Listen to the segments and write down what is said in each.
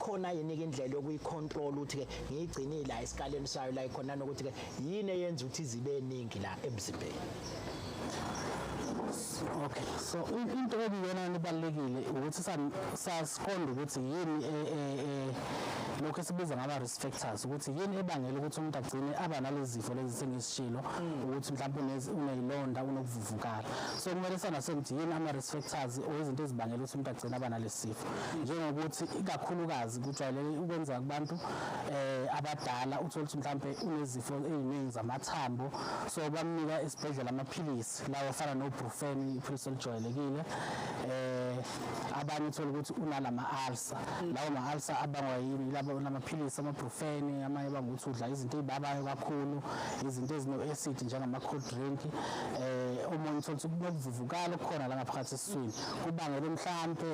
ikhona yini indlela yokuyicontrol ukuthi ke ngiyigcinile la esikaleni sayo la ikhona nokuthi ke yini eyenza ukuthi izibe eningi la emzimbeni. Okay, so into ebiyona ibalekile ukuthi sasiqonda ukuthi yini lokho esibiza ngama risk factors ukuthi yini ebangela ukuthi umuntu agcine aba nalezi zifo lezi sengisishilo ukuthi mhlawumbe unezilonda unokuvuvukala. So kumele sanase ukuthi yini ama risk factors izinto ezibangela ukuthi umuntu agcine aba nalesi sifo. Njengokuthi ikakhulukazi kujwayele ukwenza kubantu abadala uthola ukuthi mhlawumbe unezifo eziningi zamathambo, so bamnika esibhedlela amaphilisi lawa afana no-brufen, iphilisi elijwayelekile. Abanye uthola ukuthi unalama ulcer, lawo ma ulcer abangwa yini labo namaphilisi ama-brufen, amanye bangukuthi udla izinto ezibabayo kakhulu, izinto ezino-acid njengama cold drink. Omunye uthola ukuthi kunokuvuvukala okukhona la ngaphakathi esiswini kubangela mhlawumbe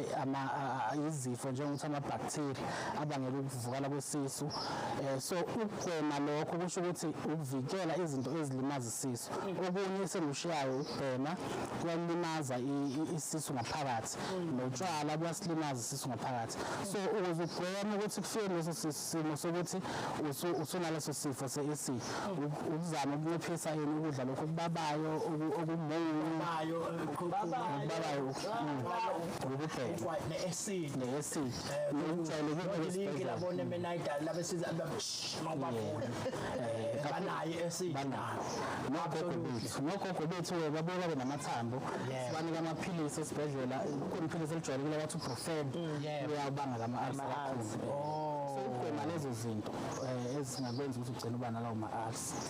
izifo njengokuthi ama-bacteria abangela ukuvuvukala kwesisu. So ukugwema lokho kusho ukuthi ukuvikela izinto ezilimaza isisu. Okunye esenushiyayo ukubhema kuyalimaza isisu ngaphakathi, notshwala buyasilimaza isisu ngaphakathi. So ukuze ugweme ukuthi kufike leso simo sokuthi usunaleso sifo se-acid, ukuzama ukunciphisa yini ukudla lokho okubabayo, okubabayo, ukubhema ne-acid ne-acid labone menayida labesiza mawubabona banayo i-acid nogogo bethu babuye babe namathambo, banika amaphilisi esibhedlela, kunephilisi elijwayelekile wathi u-brufen uyabanga lama-ulcer. So ukugwema lezo zinto ezingakwenza ukuthi ugcine uba nalawo ma-ulcer.